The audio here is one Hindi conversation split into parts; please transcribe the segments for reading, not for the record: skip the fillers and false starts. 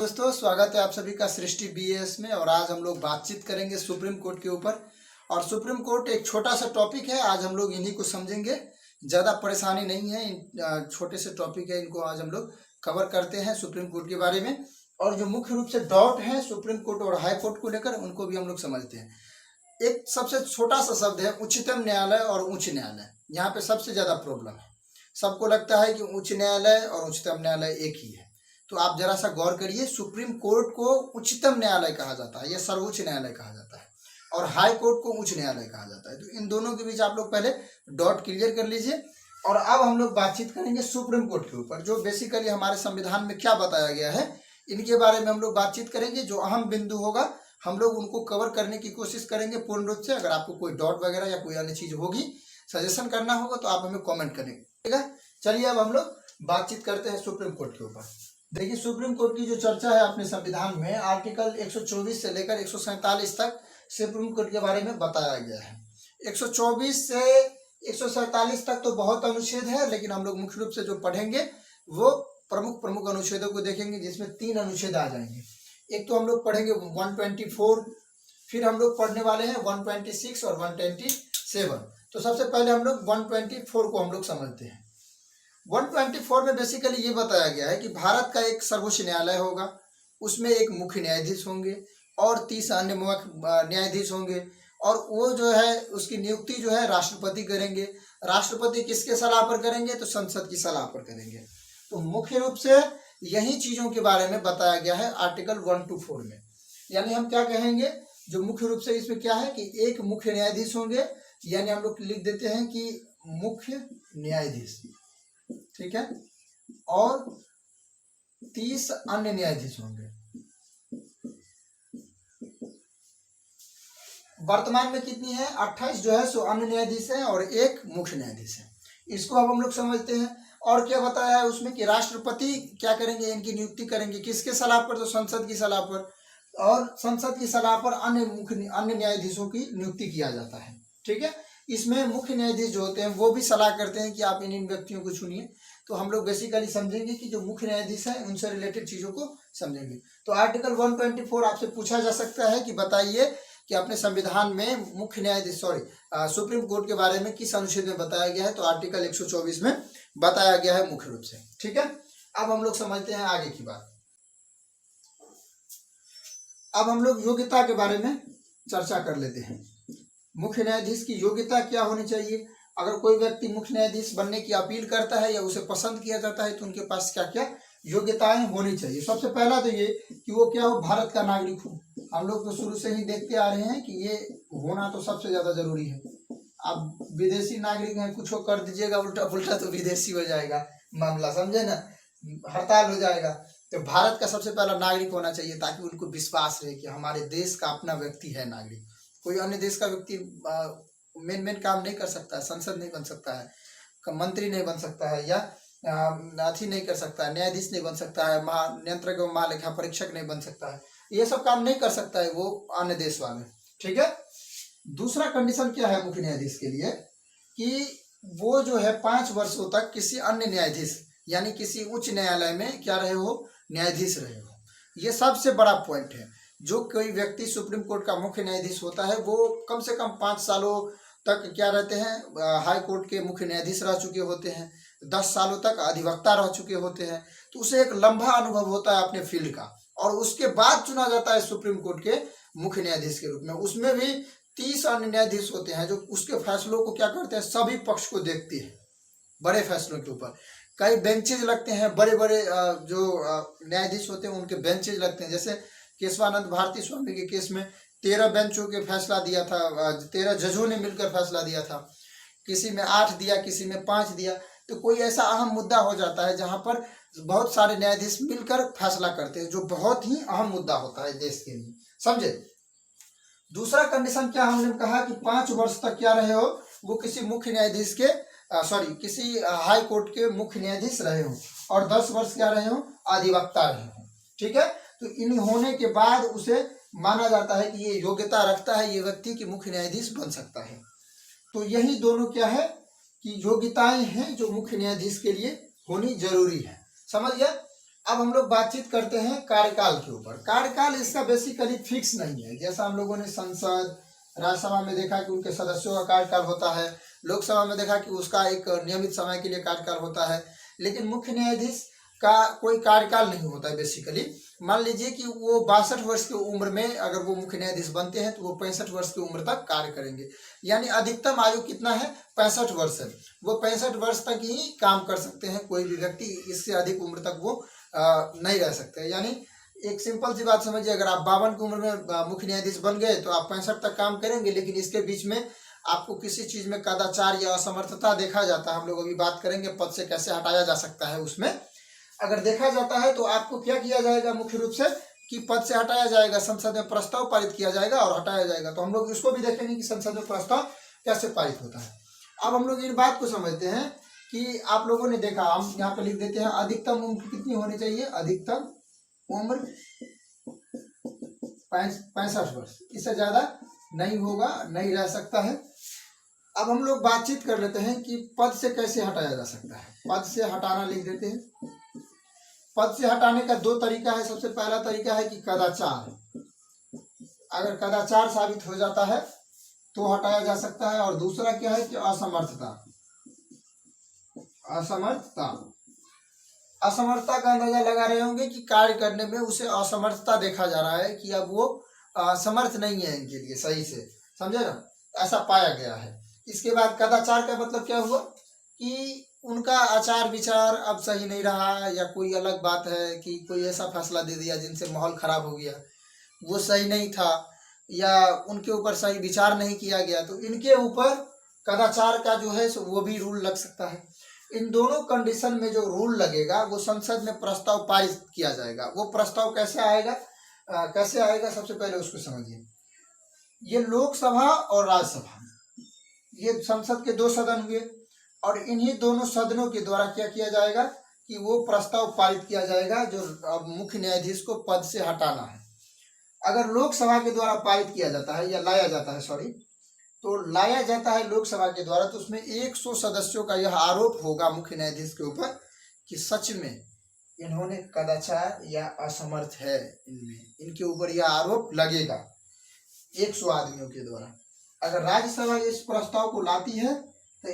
दोस्तों, स्वागत है आप सभी का सृष्टि बीएस में। और आज हम लोग बातचीत करेंगे सुप्रीम कोर्ट के ऊपर। और सुप्रीम कोर्ट एक छोटा सा टॉपिक है, आज हम लोग इन्हीं को समझेंगे। ज़्यादा परेशानी नहीं है, छोटे से टॉपिक है, इनको आज हम लोग कवर करते हैं सुप्रीम कोर्ट के बारे में। और जो मुख्य रूप से डाउट है सुप्रीम कोर्ट और हाई कोर्ट को लेकर, उनको भी हम लोग समझते हैं। एक सबसे छोटा सा शब्द है उच्चतम न्यायालय और उच्च न्यायालय। यहाँ पे सबसे ज़्यादा प्रॉब्लम है। सबको लगता है कि उच्च न्यायालय और उच्चतम न्यायालय एक ही है। तो आप जरा सा गौर करिए, सुप्रीम कोर्ट को उच्चतम न्यायालय कहा जाता है या सर्वोच्च न्यायालय कहा जाता है, और हाई कोर्ट को उच्च न्यायालय कहा जाता है। तो इन दोनों के बीच आप लोग पहले डॉट क्लियर कर लीजिए। और अब हम लोग बातचीत करेंगे सुप्रीम कोर्ट के ऊपर, जो बेसिकली हमारे संविधान में क्या बताया गया है, इनके बारे में हम लोग बातचीत करेंगे। जो अहम बिंदु होगा हम लोग उनको कवर करने की कोशिश करेंगे पूर्ण रूप से। अगर आपको कोई डॉट वगैरह या कोई अन्य चीज होगी, सजेशन करना होगा, तो आप हमें कमेंट करेंगे, ठीक है। चलिए अब हम लोग बातचीत करते हैं सुप्रीम कोर्ट के ऊपर। देखिए, सुप्रीम कोर्ट की जो चर्चा है अपने संविधान में, आर्टिकल 124 से लेकर 147 तक सुप्रीम कोर्ट के बारे में बताया गया है। 124 से 147 तक तो बहुत अनुच्छेद है, लेकिन हम लोग मुख्य रूप से जो पढ़ेंगे वो प्रमुख अनुच्छेदों को देखेंगे, जिसमें 3 अनुच्छेद आ जाएंगे। एक तो हम लोग पढ़ेंगे 124, फिर हम लोग पढ़ने वाले हैं 126 और 127। तो सबसे पहले हम लोग 124 को हम लोग समझते हैं। 124 में बेसिकली ये बताया गया है कि भारत का एक सर्वोच्च न्यायालय होगा, उसमें एक मुख्य न्यायाधीश होंगे और 30 अन्य न्यायाधीश होंगे। और वो जो है उसकी नियुक्ति जो है राष्ट्रपति करेंगे। राष्ट्रपति किसके सलाह पर करेंगे? तो संसद की सलाह पर करेंगे। तो मुख्य रूप से यही चीजों के बारे में बताया गया है आर्टिकल 124 में। यानी हम क्या कहेंगे, जो मुख्य रूप से इसमें क्या है कि एक मुख्य न्यायाधीश होंगे, यानी हम लोग लिख देते हैं कि मुख्य न्यायाधीश, ठीक है, और 30 अन्य न्यायाधीश होंगे। वर्तमान में कितनी है? 28 जो है सो अन्य न्यायाधीश है और एक मुख्य न्यायाधीश है। इसको अब हम लोग समझते हैं। और क्या बताया है उसमें कि राष्ट्रपति क्या करेंगे, इनकी नियुक्ति करेंगे। किसके सलाह पर? तो संसद की सलाह पर। और संसद की सलाह पर अन्य न्यायाधीशों की नियुक्ति किया जाता है, ठीक है। इसमें मुख्य न्यायाधीश जो होते हैं वो भी सलाह करते हैं कि आप इन व्यक्तियों को चुनिए। तो हम लोग बेसिकली समझेंगे कि जो मुख्य न्यायाधीश है उनसे रिलेटेड चीजों को समझेंगे। तो आर्टिकल 124 आपसे पूछा जा सकता है कि बताइए कि अपने संविधान में मुख्य न्यायाधीश सुप्रीम कोर्ट के बारे में किस अनुच्छेद में बताया गया है? तो आर्टिकल 124 में बताया गया है मुख्य रूप से, ठीक है। अब हम लोग समझते हैं आगे की बात। अब हम लोग योग्यता के बारे में चर्चा कर लेते हैं। मुख्य न्यायाधीश की योग्यता क्या होनी चाहिए? अगर कोई व्यक्ति मुख्य न्यायाधीश बनने की अपील करता है या उसे पसंद किया जाता है, तो उनके पास क्या क्या योग्यताएं होनी चाहिए? सबसे पहला तो ये कि वो क्या हो, भारत का नागरिक हो। हम लोग तो शुरू से ही देखते आ रहे हैं कि ये होना तो सबसे ज्यादा जरूरी है। अब विदेशी नागरिक हैं, कुछ कर दीजिएगा उल्टा पुल्टा तो विदेशी हो जाएगा मामला, समझे ना, हड़ताल हो जाएगा। तो भारत का सबसे पहला नागरिक होना चाहिए, ताकि उनको विश्वास रहे कि हमारे देश का अपना व्यक्ति है नागरिक। कोई अन्य देश का व्यक्ति मेन काम नहीं कर सकता है, संसद नहीं बन सकता है, मंत्री नहीं बन सकता है, या अथी नहीं कर सकता है, न्यायाधीश नहीं बन सकता है, नियंत्रक एवं महालेखा परीक्षक नहीं बन सकता है। ये सब काम नहीं कर सकता है वो अन्य देश वाले, ठीक है। दूसरा कंडीशन क्या है मुख्य न्यायाधीश के लिए कि वो जो है 5 वर्षों तक किसी अन्य न्यायाधीश यानी किसी उच्च न्यायालय में क्या रहे हो, न्यायाधीश रहे हो। ये सबसे बड़ा पॉइंट है। जो कोई व्यक्ति सुप्रीम कोर्ट का मुख्य न्यायाधीश होता है वो कम से कम 5 सालों तक क्या रहते हैं, हाई कोर्ट के मुख्य न्यायाधीश रह चुके होते हैं, 10 सालों तक अधिवक्ता रह चुके होते हैं। तो उसे एक लंबा अनुभव होता है अपने फील्ड का, और उसके बाद चुना जाता है सुप्रीम कोर्ट के मुख्य न्यायाधीश के रूप में। उसमें भी 30 अन्य न्यायाधीश होते हैं जो उसके फैसलों को क्या करते हैं, सभी पक्ष को देखते हैं। बड़े फैसलों के ऊपर कई बेंचेज लगते हैं, बड़े बड़े जो न्यायाधीश होते हैं उनके बेंचेज लगते हैं। जैसे केशवानंद भारती स्वामी के केस में 13 बेंचों के फैसला दिया था, 13 जजों ने मिलकर फैसला दिया था। किसी में 8 दिया, किसी में 5 दिया। तो कोई ऐसा अहम मुद्दा हो जाता है जहां पर बहुत सारे न्यायाधीश मिलकर फैसला करते हैं, जो बहुत ही अहम मुद्दा होता है देश के लिए, समझे। दूसरा कंडीशन क्या हमने कहा कि 5 वर्ष तक क्या रहे हो, वो किसी मुख्य न्यायाधीश के किसी हाई कोर्ट के मुख्य न्यायाधीश रहे हो, और 10 वर्ष क्या रहे हो, अधिवक्ता रहे हो, ठीक है। तो इन होने के बाद उसे माना जाता है कि ये योग्यता रखता है ये व्यक्ति कि मुख्य न्यायाधीश बन सकता है। तो यही दोनों क्या है कि योग्यताएं हैं जो मुख्य न्यायाधीश के लिए होनी जरूरी है, समझ गया। अब हम लोग बातचीत करते हैं कार्यकाल के ऊपर। कार्यकाल इसका बेसिकली फिक्स नहीं है। जैसा हम लोगों ने संसद, राज्यसभा में देखा कि उनके सदस्यों का कार्यकाल होता है, लोकसभा में देखा कि उसका एक नियमित समय के लिए कार्यकाल होता है, लेकिन मुख्य न्यायाधीश का कोई कार्यकाल नहीं होता है बेसिकली। मान लीजिए कि वो 62 वर्ष की उम्र में अगर वो मुख्य न्यायाधीश बनते हैं तो वो 65 वर्ष की उम्र तक कार्य करेंगे। यानी अधिकतम आयु कितना है? 65 वर्ष है। वो 65 वर्ष तक ही काम कर सकते हैं। कोई भी व्यक्ति इससे अधिक उम्र तक वो नहीं रह सकते। यानी एक सिंपल सी बात समझिए, अगर आप 52 की उम्र में मुख्य न्यायाधीश बन गए तो आप 65 तक काम करेंगे, लेकिन इसके बीच में आपको किसी चीज में कदाचार या असमर्थता देखा जाता है, हम लोग अभी बात करेंगे पद से कैसे हटाया जा सकता है। उसमें अगर देखा जाता है तो आपको क्या किया जाएगा? मुख्य रूप से कि पद से हटाया जाएगा, संसद में प्रस्ताव पारित किया जाएगा और हटाया जाएगा। तो हम लोग इसको भी देखेंगे कि संसद में प्रस्ताव कैसे पारित होता है। अब हम लोग इन बात को समझते हैं कि आप लोगों ने देखा, हम यहाँ पे लिख देते हैं अधिकतम उम्र कितनी होनी चाहिए? अधिकतम उम्र 65 वर्ष, इससे ज्यादा नहीं होगा, नहीं रह सकता है। अब हम लोग बातचीत कर लेते हैं कि पद से कैसे हटाया जा सकता है। पद से हटाना लिख देते हैं। पद से हटाने का दो तरीका है। सबसे पहला तरीका है कि कदाचार। अगर कदाचार साबित हो जाता है तो हटाया जा सकता है। और दूसरा क्या है कि असमर्थता। असमर्थता, असमर्थता का अंदाजा लगा रहे होंगे कि कार्य करने में उसे असमर्थता देखा जा रहा है कि अब वो समर्थ नहीं है इनके लिए सही से, समझे ना, ऐसा पाया गया है। इसके बाद कदाचार का मतलब क्या हुआ कि उनका आचार विचार अब सही नहीं रहा, या कोई अलग बात है कि कोई ऐसा फैसला दे दिया जिनसे माहौल खराब हो गया, वो सही नहीं था, या उनके ऊपर सही विचार नहीं किया गया, तो इनके ऊपर कदाचार का जो है वो भी रूल लग सकता है। इन दोनों कंडीशन में जो रूल लगेगा वो संसद में प्रस्ताव पारित किया जाएगा। वो प्रस्ताव कैसे आएगा? कैसे आएगा सबसे पहले उसको समझिए। ये लोकसभा और राज्यसभा, ये संसद के दो सदन हुए, और इन्हीं दोनों सदनों के द्वारा क्या किया जाएगा कि वो प्रस्ताव पारित किया जाएगा जो अब मुख्य न्यायाधीश को पद से हटाना है। अगर लोकसभा के द्वारा पारित किया जाता है या लाया जाता है, सॉरी, तो लाया जाता है लोकसभा के द्वारा, तो उसमें 100 सदस्यों का यह आरोप होगा मुख्य न्यायाधीश के ऊपर कि सच में इन्होंने कदाचार या असमर्थ है, इनमें इनके ऊपर यह आरोप लगेगा 100 आदमियों के द्वारा। अगर राज्यसभा इस प्रस्ताव को लाती है तो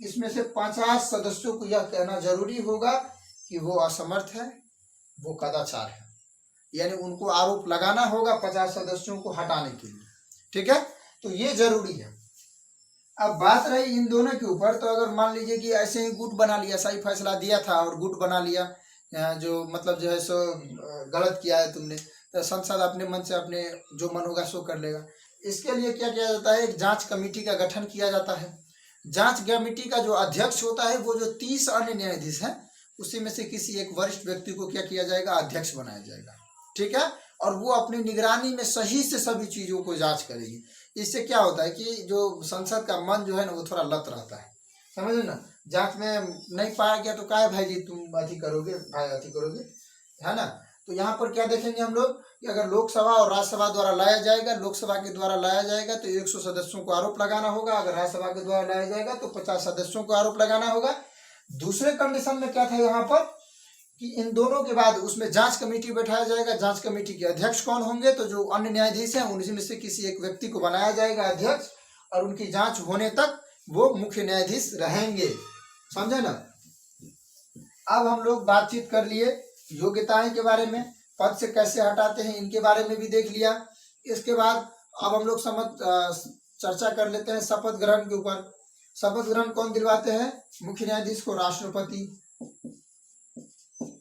इसमें से 50 सदस्यों को यह कहना जरूरी होगा कि वो असमर्थ है, वो कदाचार है, यानी उनको आरोप लगाना होगा 50 सदस्यों को हटाने के लिए। ठीक है, तो ये जरूरी है। अब बात रही इन दोनों के ऊपर, तो अगर मान लीजिए कि ऐसे ही गुट बना लिया, सही फैसला दिया था और गुट बना लिया, जो मतलब जो है सो गलत किया है तुमने, तो संसद अपने मन से अपने जो मन होगा सो कर लेगा। इसके लिए क्या किया जाता है? एक जांच कमेटी का गठन किया जाता है। जांच कमेटी का जो अध्यक्ष होता है वो जो 30 अन्य न्यायाधीश हैं उसी में से किसी एक वरिष्ठ व्यक्ति को क्या किया जाएगा? अध्यक्ष बनाया जाएगा। ठीक है, और वो अपनी निगरानी में सही से सभी चीजों को जांच करेगी। इससे क्या होता है कि जो संसद का मन जो है ना वो थोड़ा लत रहता है, समझे ना। जांच में नहीं पाया गया तो क्या है भाई जी तुम अति करोगे, भाई अति करोगे, है ना। तो यहाँ पर क्या देखेंगे हम लोग कि अगर लोकसभा और राज्यसभा द्वारा लाया जाएगा, लोकसभा के द्वारा लाया जाएगा तो 100 सदस्यों को आरोप लगाना होगा। अगर राज्यसभा के द्वारा लाया जाएगा तो 50 सदस्यों को आरोप लगाना होगा। दूसरे कंडीशन में क्या था यहाँ पर कि इन दोनों के बाद उसमें जांच कमेटी बैठाया जाएगा। जांच कमेटी के अध्यक्ष कौन होंगे? तो जो अन्य न्यायाधीश हैं उनमें से किसी एक व्यक्ति को बनाया जाएगा अध्यक्ष, और उनकी जांच होने तक वो मुख्य न्यायाधीश रहेंगे, समझे ना। अब हम लोग बातचीत कर लिए योग्यताएं के बारे में, पद से कैसे हटाते हैं इनके बारे में भी देख लिया। इसके बाद अब हम लोग चर्चा कर लेते हैं शपथ ग्रहण के ऊपर। शपथ ग्रहण कौन दिलवाते हैं? मुख्य न्यायाधीश को राष्ट्रपति।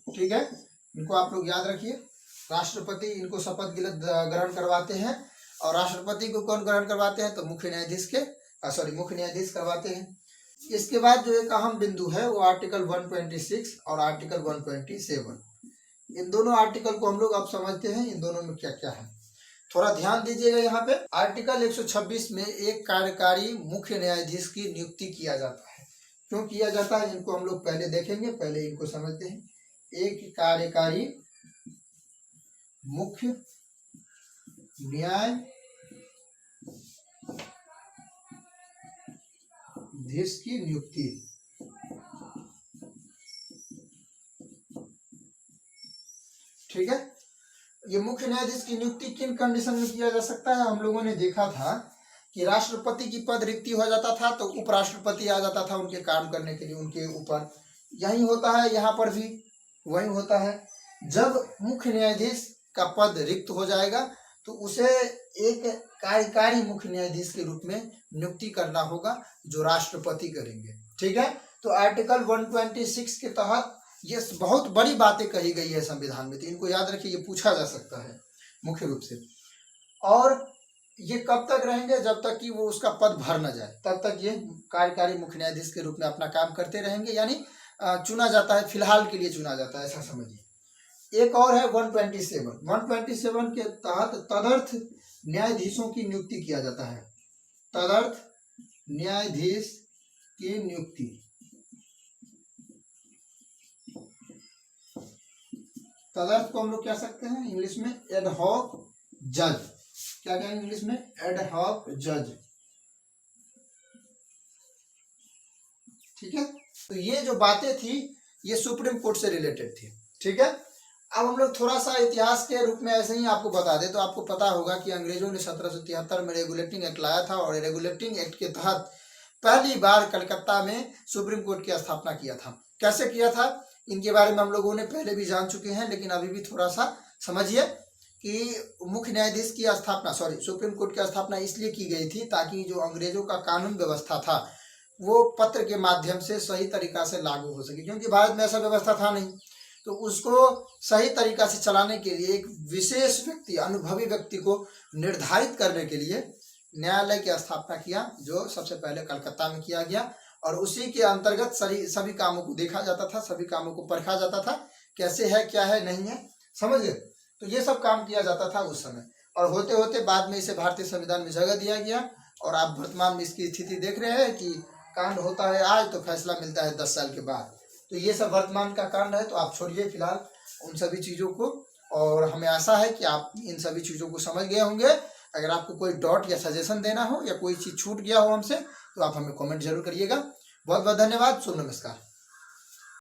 ठीक है, इनको आप लोग याद रखिए, राष्ट्रपति इनको शपथ ग्रहण करवाते हैं। और राष्ट्रपति को कौन ग्रहण करवाते हैं? तो मुख्य न्यायाधीश मुख्य न्यायाधीश करवाते हैं। इसके बाद जो एक अहम बिंदु है वो आर्टिकल 126 और आर्टिकल 127, इन दोनों आर्टिकल को हम लोग अब समझते हैं इन दोनों में क्या क्या है। थोड़ा ध्यान दीजिएगा यहाँ पे। आर्टिकल 126 में एक कार्यकारी मुख्य न्यायाधीश की नियुक्ति किया जाता है। क्यों किया जाता है इनको हम लोग पहले देखेंगे, पहले इनको समझते हैं। एक कार्यकारी मुख्य न्यायाधीश की नियुक्ति। ठीक है। ये मुख्य न्यायाधीश की नियुक्ति किन कंडीशन में किया जा सकता है? हम लोगों ने देखा था कि राष्ट्रपति की पद रिक्ति हो जाता था तो उपराष्ट्रपति आ जाता था उनके काम करने के लिए उनके ऊपर। यही होता है यहाँ पर भी, वही होता है। जब मुख्य न्यायाधीश का पद रिक्त हो जाएगा तो उसे एक कार्यकारी मुख्य न्यायाधीश के रूप में नियुक्ति करना होगा जो राष्ट्रपति करेंगे, ठीक है। तो आर्टिकल 126 के तहत ये बहुत बड़ी बातें कही गई है संविधान में, तो इनको याद रखिए, ये पूछा जा सकता है मुख्य रूप से। और ये कब तक रहेंगे? जब तक कि वो उसका पद भर न जाए तब तक ये कार्यकारी मुख्य न्यायाधीश के रूप में अपना काम करते रहेंगे, यानी चुना जाता है, फिलहाल के लिए चुना जाता है, ऐसा समझिए। एक और है 127 के तहत तदर्थ न्यायाधीशों की नियुक्ति किया जाता है। तदर्थ न्यायाधीश की नियुक्ति, तदर्थ को हम लोग कह सकते हैं इंग्लिश में एड हॉक जज। क्या कहेंगे इंग्लिश में? एड हॉक जज, ठीक है। तो ये जो बातें थी ये सुप्रीम कोर्ट से रिलेटेड थी, ठीक है। अब हम लोग थोड़ा सा इतिहास के रूप में ऐसे ही आपको बता दें तो आपको पता होगा कि अंग्रेजों ने 1773 में रेगुलेटिंग एक्ट लाया था और रेगुलेटिंग एक्ट के तहत पहली बार कलकत्ता में सुप्रीम कोर्ट की स्थापना किया था। कैसे किया था इनके बारे में हम लोगों ने पहले भी जान चुके हैं, लेकिन अभी भी थोड़ा सा समझिए कि मुख्य न्यायाधीश की स्थापना, सुप्रीम कोर्ट की स्थापना इसलिए की गई थी ताकि जो अंग्रेजों का कानून व्यवस्था था वो पत्र के माध्यम से सही तरीका से लागू हो सके, क्योंकि भारत में ऐसा व्यवस्था था नहीं। तो उसको सही तरीका से चलाने के लिए एक विशेष व्यक्ति, अनुभवी व्यक्ति को निर्धारित करने के लिए न्यायालय की स्थापना किया, जो सबसे पहले कलकत्ता में किया गया। और उसी के अंतर्गत सभी कामों को देखा जाता था, सभी कामों को परखा जाता था, कैसे है, क्या है, नहीं है, समझ गए। तो ये सब काम किया जाता था उस समय, और होते होते बाद में इसे भारतीय संविधान में जगह दिया गया। और आप वर्तमान में इसकी स्थिति देख रहे हैं कि कांड होता है आज तो फैसला मिलता है 10 साल के बाद। तो ये सब वर्तमान का कांड है, तो आप छोड़िए फिलहाल उन सभी चीज़ों को, और हमें आशा है कि आप इन सभी चीज़ों को समझ गए होंगे। अगर आपको कोई डॉट या सजेशन देना हो या कोई चीज़ छूट गया हो हमसे तो आप हमें कमेंट जरूर करिएगा। बहुत बहुत धन्यवाद। शुभ नमस्कार।